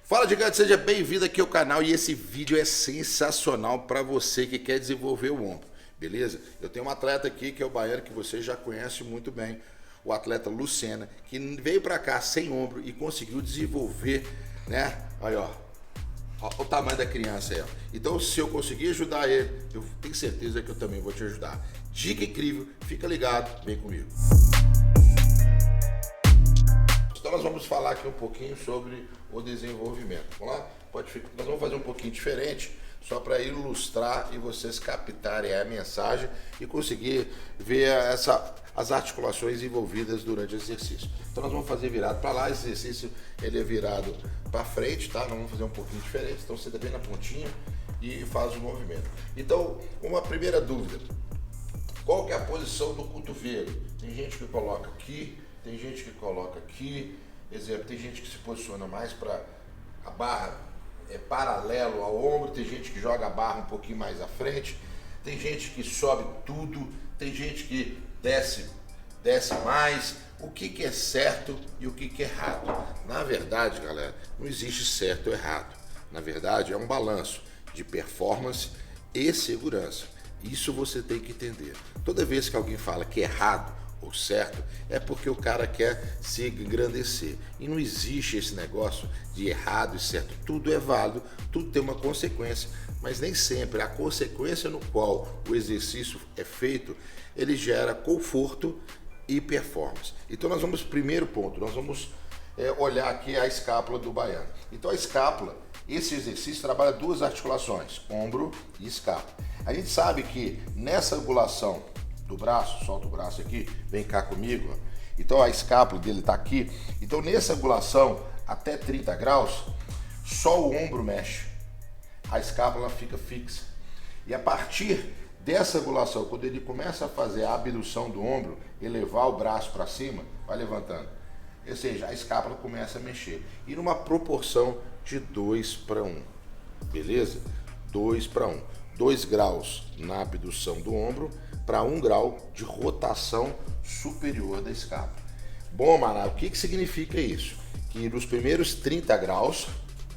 Fala, gigante, seja bem-vindo aqui ao canal e esse vídeo é sensacional para você que quer desenvolver o ombro, beleza? Eu tenho um atleta aqui que é o baiano que você já conhece muito bem, o atleta Lucena, que veio para cá sem ombro e conseguiu desenvolver, né? Olha, ó o tamanho da criança aí, ó. Então, se eu conseguir ajudar ele, eu tenho certeza que eu também vou te ajudar. Dica incrível, fica ligado, vem comigo. Então nós vamos falar aqui um pouquinho sobre o desenvolvimento. Vamos lá? Nós vamos fazer um pouquinho diferente, só para ilustrar e vocês captarem a mensagem e conseguir ver as articulações envolvidas durante o exercício. Então nós vamos fazer virado para lá, esse exercício ele é virado para frente, tá? Nós vamos fazer um pouquinho diferente, então você bem na pontinha e faz o movimento. Então, uma primeira dúvida, qual que é a posição do cotovelo? Tem gente que coloca aqui, tem gente que coloca aqui, exemplo, tem gente que se posiciona mais para a barra paralelo ao ombro, tem gente que joga a barra um pouquinho mais à frente, tem gente que sobe tudo, tem gente que desce mais. O que é certo e o que é errado? Na verdade, galera, não existe certo ou errado. Na verdade, é um balanço de performance e segurança. Isso você tem que entender. Toda vez que alguém fala que é errado ou certo, é porque o cara quer se engrandecer. E não existe esse negócio de errado e certo. Tudo é válido, tudo tem uma consequência, mas nem sempre a consequência no qual o exercício é feito, ele gera conforto e performance. Então nós vamos, primeiro ponto, nós vamos olhar aqui a escápula do baiano. Então a escápula, esse exercício trabalha duas articulações, ombro e escápula. A gente sabe que nessa angulação do braço, solta o braço aqui, vem cá comigo, ó. Então a escápula dele está aqui. Então nessa angulação, até 30 graus, só o ombro mexe, a escápula fica fixa. E a partir dessa angulação, quando ele começa a fazer a abdução do ombro, elevar o braço para cima, vai levantando. Ou seja, a escápula começa a mexer. E numa proporção de 2:1, beleza? 2:1. 2 graus na abdução do ombro para 1 grau de rotação superior da escápula. Bom, Maná, o que significa isso? Que nos primeiros 30 graus,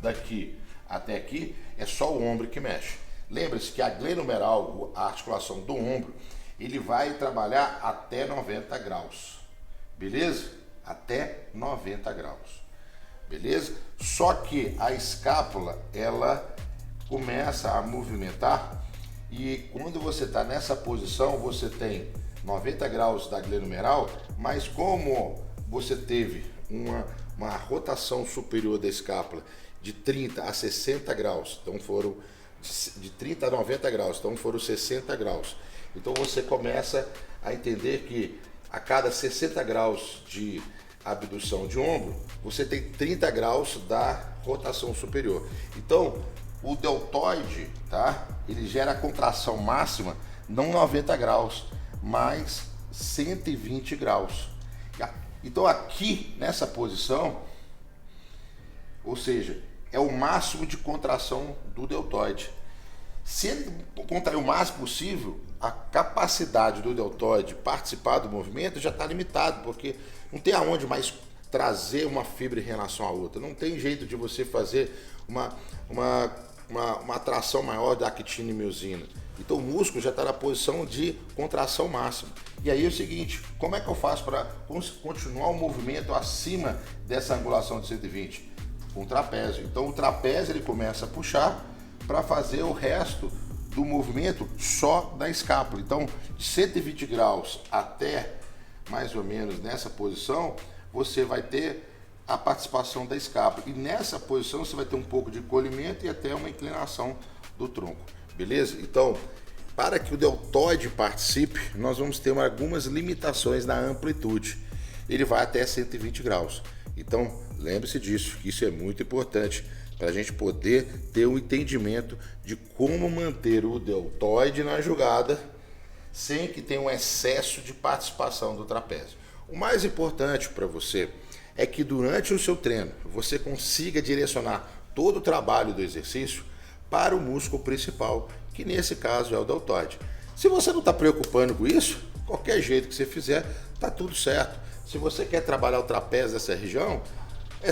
daqui até aqui, é só o ombro que mexe. Lembre-se que a glenohumeral, a articulação do ombro, ele vai trabalhar até 90 graus, beleza? Até 90 graus, beleza? Só que a escápula, ela começa a movimentar e quando você está nessa posição, você tem 90 graus da glenohumeral, mas como você teve uma rotação superior da escápula de 30 a 60 graus, então foram de 30 a 90 graus, então foram 60 graus. Então você começa a entender que a cada 60 graus de abdução de ombro, você tem 30 graus da rotação superior. Então, o deltoide, tá? Ele gera a contração máxima, não 90 graus, mas 120 graus. Então aqui, nessa posição, ou seja, é o máximo de contração do deltoide. Se ele contrair o máximo possível, a capacidade do deltoide participar do movimento já está limitado, porque não tem aonde mais trazer uma fibra em relação à outra. Não tem jeito de você fazer uma atração maior da actina e miosina. Então o músculo já está na posição de contração máxima. E aí é o seguinte, como é que eu faço para continuar o movimento acima dessa angulação de 120? Com o trapézio. Então o trapézio ele começa a puxar para fazer o resto do movimento só da escápula. Então de 120 graus até mais ou menos nessa posição, você vai ter a participação da escápula. E nessa posição você vai ter um pouco de encolhimento e até uma inclinação do tronco. Beleza? Então, para que o deltoide participe, nós vamos ter algumas limitações na amplitude. Ele vai até 120 graus. Então, lembre-se disso, que isso é muito importante para a gente poder ter um entendimento de como manter o deltoide na jogada sem que tenha um excesso de participação do trapézio. O mais importante para você é que durante o seu treino você consiga direcionar todo o trabalho do exercício para o músculo principal, que nesse caso é o deltoide. Se você não está preocupando com isso, qualquer jeito que você fizer, está tudo certo. Se você quer trabalhar o trapézio dessa região,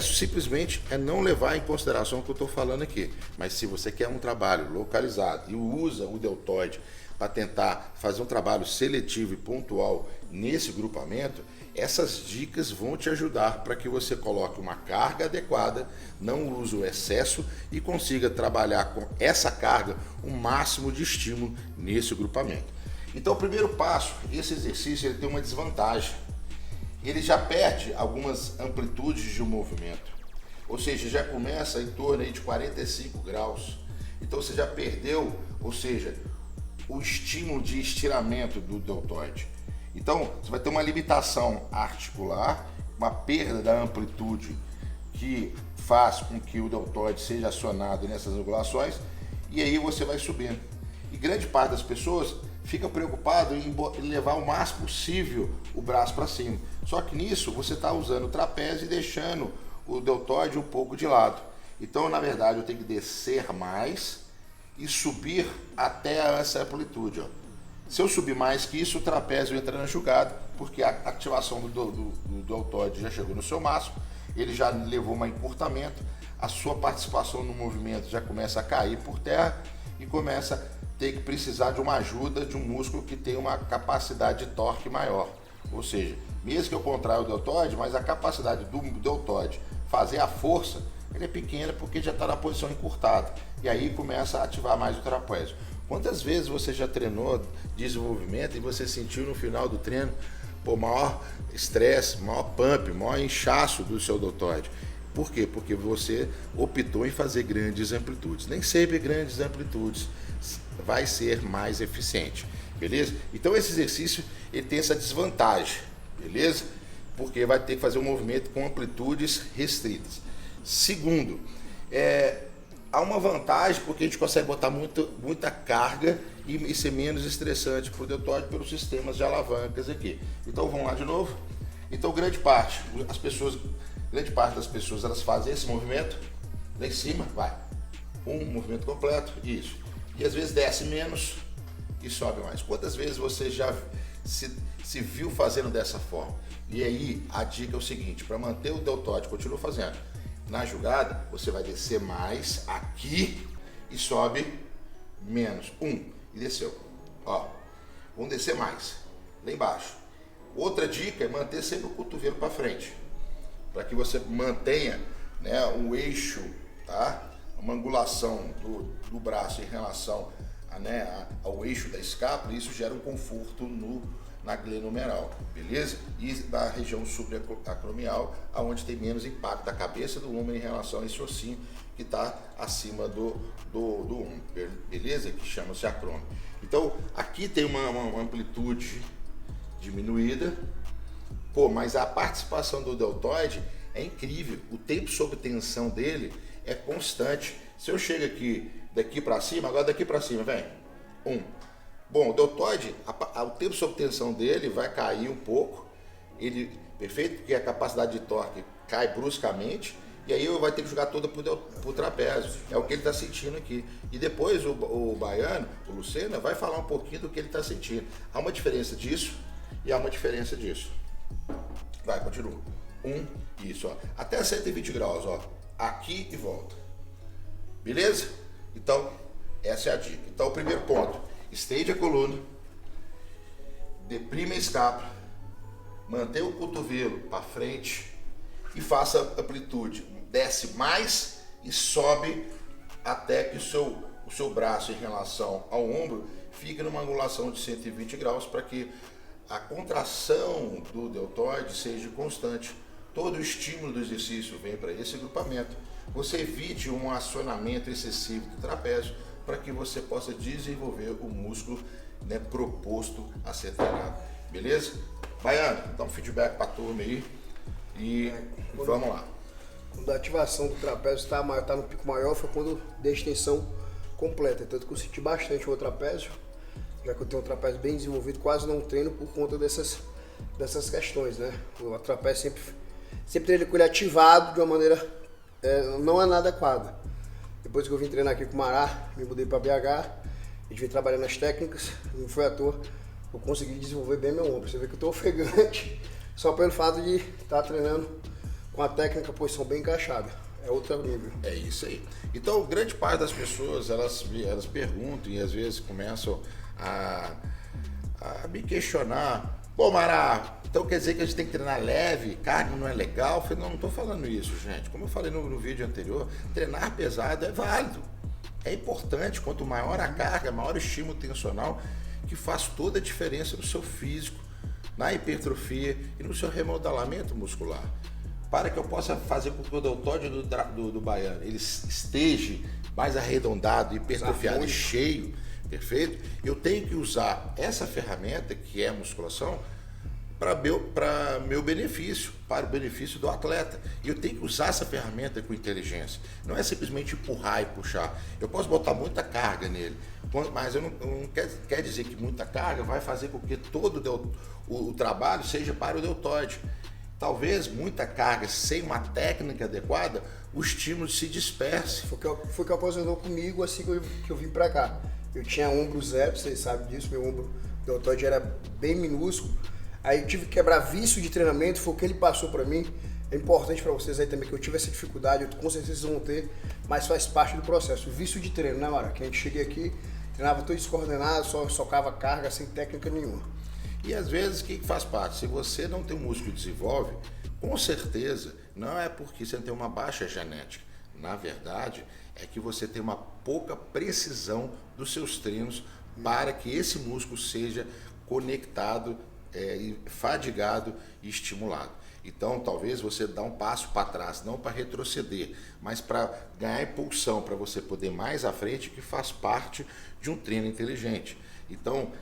Simplesmente não levar em consideração o que eu estou falando aqui. Mas se você quer um trabalho localizado e usa o deltoide para tentar fazer um trabalho seletivo e pontual nesse grupamento, essas dicas vão te ajudar para que você coloque uma carga adequada, não use o excesso e consiga trabalhar com essa carga o máximo de estímulo nesse grupamento. Então, o primeiro passo, esse exercício ele tem uma desvantagem. Ele já perde algumas amplitudes de movimento, ou seja, já começa em torno aí de 45 graus. Então você já perdeu, ou seja, o estímulo de estiramento do deltoide. Então você vai ter uma limitação articular, uma perda da amplitude que faz com que o deltoide seja acionado nessas angulações, e aí você vai subindo. E grande parte das pessoas fica preocupado em levar o máximo possível o braço para cima. Só que nisso você está usando o trapézio e deixando o deltoide um pouco de lado. Então, na verdade, eu tenho que descer mais e subir até essa amplitude. Ó. Se eu subir mais que isso, o trapézio entra na jogada, porque a ativação do deltoide já chegou no seu máximo, ele já levou um encurtamento, a sua participação no movimento já começa a cair por terra e começa a ter que precisar de uma ajuda de um músculo que tem uma capacidade de torque maior. Ou seja, mesmo que eu contraia o deltoide, mas a capacidade do deltoide fazer a força, ele é pequena porque já está na posição encurtada. E aí começa a ativar mais o trapézio. Quantas vezes você já treinou desenvolvimento e você sentiu no final do treino maior estresse, maior pump, maior inchaço do seu deltoide? Por quê? Porque você optou em fazer grandes amplitudes. Nem sempre grandes amplitudes vai ser mais eficiente, beleza? Então esse exercício ele tem essa desvantagem, beleza? Porque vai ter que fazer um movimento com amplitudes restritas. Segundo, há uma vantagem porque a gente consegue botar muita carga e ser menos estressante para o deltoide pelos sistemas de alavancas aqui. Então vamos lá de novo. Então grande parte das pessoas elas fazem esse movimento lá em cima, vai, um movimento completo, isso. E às vezes desce menos e sobe mais. Quantas vezes você já se viu fazendo dessa forma? E aí a dica é o seguinte, para manter o deltoide, continua fazendo. Na jogada, você vai descer mais aqui e sobe menos. E desceu. Ó, vamos descer mais, lá embaixo. Outra dica é manter sempre o cotovelo para frente, para que você mantenha, né, um eixo, tá? Uma angulação do braço em relação ao eixo da escápula, e isso gera um conforto na glenohumeral, beleza? E da região subacromial, onde tem menos impacto da cabeça do ombro em relação a esse ossinho que está acima do ombro, beleza? Que chama-se acrômio. Então, aqui tem uma amplitude diminuída, mas a participação do deltoide é incrível, o tempo sob tensão dele é constante. Se eu chego daqui para cima, agora daqui para cima, vem. Bom, o deltoide, o tempo sob tensão dele vai cair um pouco, perfeito? Porque a capacidade de torque cai bruscamente, e aí vai ter que jogar toda pro trapézio. É o que ele está sentindo aqui. E depois o Baiano, o Lucena, vai falar um pouquinho do que ele está sentindo. Há uma diferença disso e há uma diferença disso. Vai, continua. Isso, ó. Até 120 graus, ó. Aqui e volta. Beleza? Então, essa é a dica. Então, o primeiro ponto, estende a coluna, deprime a escápula, mantenha o cotovelo para frente e faça amplitude. Desce mais e sobe até que o seu braço em relação ao ombro fique numa angulação de 120 graus para que a contração do deltoide seja constante. Todo o estímulo do exercício vem para esse agrupamento. Você evite um acionamento excessivo do trapézio para que você possa desenvolver o músculo, né, proposto a ser treinado. Beleza? Baiano, dá um feedback para a turma aí e vamos lá. Quando a ativação do trapézio está no pico maior foi quando dei a extensão completa. Tanto que eu senti bastante o meu trapézio, já que eu tenho um trapézio bem desenvolvido, quase não treino por conta dessas questões, né? O trapézio sempre treino com ele ativado de uma maneira não é nada adequada. Depois que eu vim treinar aqui com o Mará, me mudei para BH, a gente veio trabalhando nas técnicas, não foi à toa, eu consegui desenvolver bem meu ombro. Você vê que eu estou ofegante só pelo fato de estar treinando com a técnica, a posição bem encaixada. É outro nível. É isso aí. Então, grande parte das pessoas, elas perguntam e às vezes começam a me questionar. Pô, Mará, então quer dizer que a gente tem que treinar leve, carga não é legal? Eu falei, não estou falando isso, gente. Como eu falei no vídeo anterior, treinar pesado é válido. É importante, quanto maior a carga, maior o estímulo tensional, que faz toda a diferença no seu físico, na hipertrofia e no seu remodelamento muscular. Para que eu possa fazer com que o deltóide do baiano ele esteja mais arredondado, hipertrofiado e cheio, perfeito? Eu tenho que usar essa ferramenta, que é a musculação, para meu benefício, para o benefício do atleta. E eu tenho que usar essa ferramenta com inteligência. Não é simplesmente empurrar e puxar. Eu posso botar muita carga nele, mas eu não quer dizer que muita carga vai fazer com que todo o trabalho seja para o deltóide. Talvez muita carga sem uma técnica adequada, o estímulo se disperse. Foi o que ocasionou comigo assim que eu vim para cá. Eu tinha ombro zero, vocês sabem disso, meu ombro deltóide era bem minúsculo. Aí eu tive que quebrar vício de treinamento, foi o que ele passou para mim. É importante para vocês aí também que eu tive essa dificuldade, com certeza vocês vão ter, mas faz parte do processo. O vício de treino, né, Mara? Que a gente cheguei aqui, treinava todo descoordenado, só socava carga sem técnica nenhuma. E às vezes o que faz parte? Se você não tem um músculo que desenvolve, com certeza não é porque você tem uma baixa genética. Na verdade, é que você tem uma pouca precisão dos seus treinos para que esse músculo seja conectado, fadigado e estimulado. Então, talvez você dá um passo para trás, não para retroceder, mas para ganhar impulsão, para você poder mais à frente, que faz parte de um treino inteligente. Então,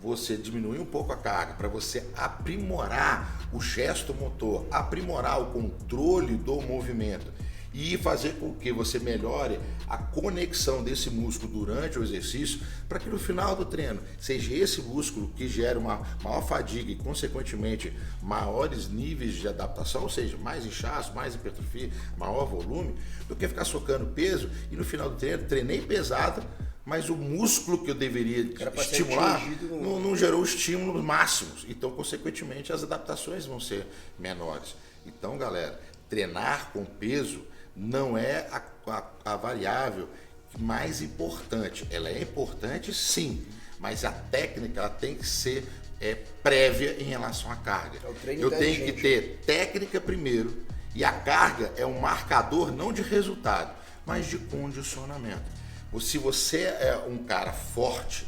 você diminui um pouco a carga para você aprimorar o gesto motor, aprimorar o controle do movimento e fazer com que você melhore a conexão desse músculo durante o exercício, para que no final do treino seja esse músculo que gere uma maior fadiga e, consequentemente, maiores níveis de adaptação, ou seja, mais inchaço, mais hipertrofia, maior volume, do que ficar socando peso e no final do treino treinei pesado, mas o músculo que eu deveria estimular não gerou estímulos máximos. Então, consequentemente, as adaptações vão ser menores. Então, galera, treinar com peso não é a variável mais importante. Ela é importante, sim, mas a técnica ela tem que ser prévia em relação à carga. Eu tenho que ter técnica primeiro e a carga é um marcador não de resultado, mas de condicionamento. Se você é um cara forte,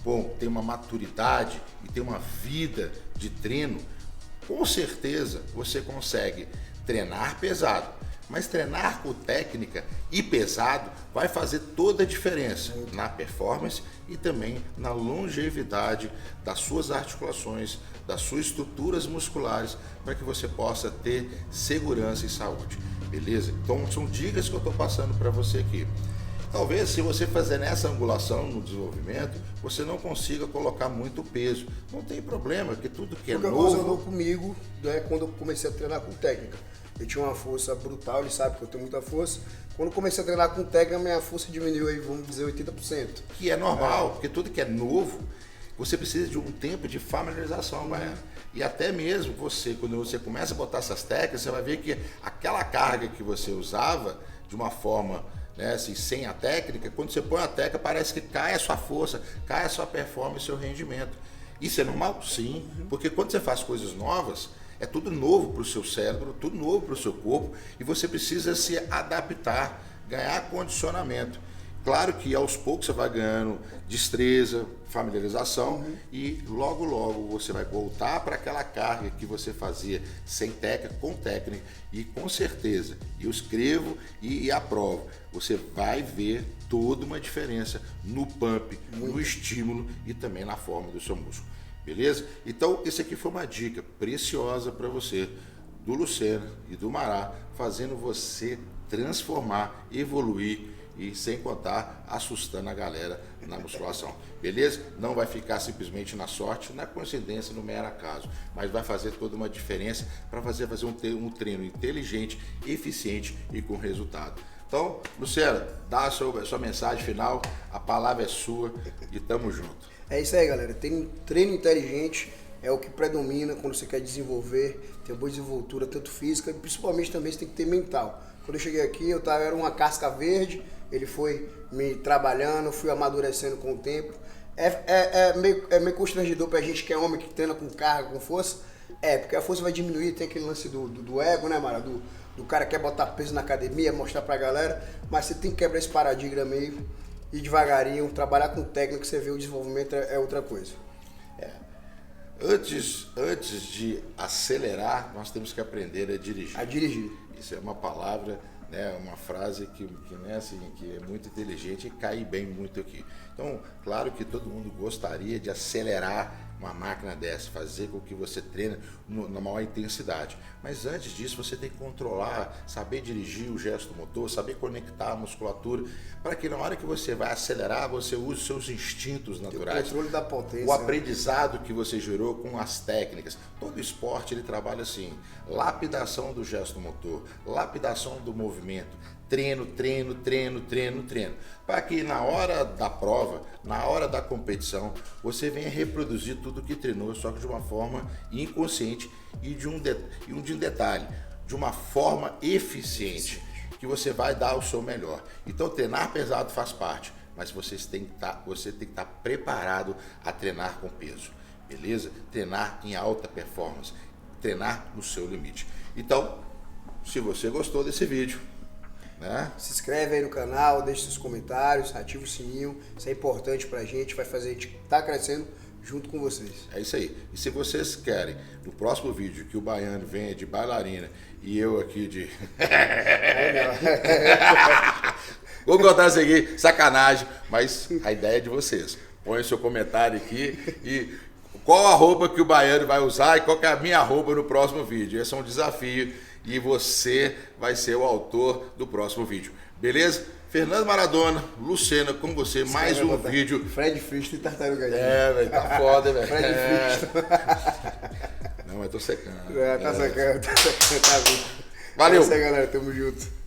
bom, tem uma maturidade e tem uma vida de treino, com certeza você consegue treinar pesado, mas treinar com técnica e pesado vai fazer toda a diferença na performance e também na longevidade das suas articulações, das suas estruturas musculares, para que você possa ter segurança e saúde, beleza? Então são dicas que eu estou passando para você aqui. Talvez, se você fazer nessa angulação no desenvolvimento, você não consiga colocar muito peso. Não tem problema, porque tudo que é novo... O que ocasionou comigo, né, quando eu comecei a treinar com técnica. Eu tinha uma força brutal, ele sabe que eu tenho muita força. Quando eu comecei a treinar com técnica, minha força diminuiu aí, vamos dizer, 80%. Que é normal, porque tudo que é novo, você precisa de um tempo de familiarização, Baiano. E até mesmo você, quando você começa a botar essas técnicas, você vai ver que aquela carga que você usava de uma forma... assim, sem a técnica, quando você põe a técnica, parece que cai a sua força, cai a sua performance, seu rendimento. Isso é normal? Sim, porque quando você faz coisas novas, é tudo novo para o seu cérebro, tudo novo para o seu corpo, e você precisa se adaptar, ganhar condicionamento. Claro que aos poucos você vai ganhando destreza, familiarização e logo você vai voltar para aquela carga que você fazia sem técnica, com técnica, e com certeza, eu escrevo e aprovo, você vai ver toda uma diferença no pump, no estímulo e também na forma do seu músculo, beleza? Então esse aqui foi uma dica preciosa para você, do Lucena e do Mará, fazendo você transformar, evoluir e sem contar assustando a galera na musculação, beleza? Não vai ficar simplesmente na sorte, na coincidência, no mero acaso, mas vai fazer toda uma diferença para fazer um treino inteligente, eficiente e com resultado. Então, Lucena, dá a sua mensagem final, a palavra é sua e tamo junto. É isso aí, galera, tem um treino inteligente, é o que predomina quando você quer desenvolver, ter boa desenvoltura, tanto física, e principalmente também você tem que ter mental. Quando eu cheguei aqui, era uma casca verde, ele foi me trabalhando, fui amadurecendo com o tempo. É meio constrangedor pra gente que é homem, que treina com carga, com força. Porque a força vai diminuir, tem aquele lance do ego, né, Mara? Do cara que quer botar peso na academia, mostrar pra galera, mas você tem que quebrar esse paradigma meio, ir devagarinho, trabalhar com técnica, você vê o desenvolvimento é outra coisa. Antes de acelerar, nós temos que aprender a dirigir. A dirigir. Isso é uma palavra, né, uma frase que né, assim, que é muito inteligente e cai bem muito aqui. Então, claro que todo mundo gostaria de acelerar uma máquina dessa, fazer com que você treine na maior intensidade. Mas antes disso, você tem que controlar, saber dirigir o gesto motor, saber conectar a musculatura, para que na hora que você vai acelerar, você use os seus instintos naturais. O controle da potência. O aprendizado que você gerou com as técnicas. Todo esporte ele trabalha assim, lapidação do gesto motor, lapidação do movimento, treino, para que na hora da prova, na hora da competição, você venha reproduzir tudo que treinou, só que de uma forma inconsciente e de um detalhe, de uma forma eficiente, que você vai dar o seu melhor. Então treinar pesado faz parte, mas você tem que estar preparado a treinar com peso, beleza? Treinar em alta performance, treinar no seu limite. Então, se você gostou desse vídeo, né? Se inscreve aí no canal, deixe seus comentários, ativa o sininho, isso é importante pra gente, vai fazer a gente estar crescendo junto com vocês. É isso aí. E se vocês querem, no próximo vídeo, que o Baiano venha de bailarina e eu aqui de... Vou contar isso aqui, sacanagem, mas a ideia é de vocês. Põe o seu comentário aqui e qual a roupa que o Baiano vai usar e qual que é a minha roupa no próximo vídeo. Esse é um desafio e você vai ser o autor do próximo vídeo. Beleza? Fernando Maradona, Lucena, com você, mais um vídeo. Fred Fristo e Tartaruga Ninja. Velho, tá foda, velho. Fred Fristo. Não, mas tô secando. Tá secando, tá vindo. Valeu. É isso aí, galera, tamo junto.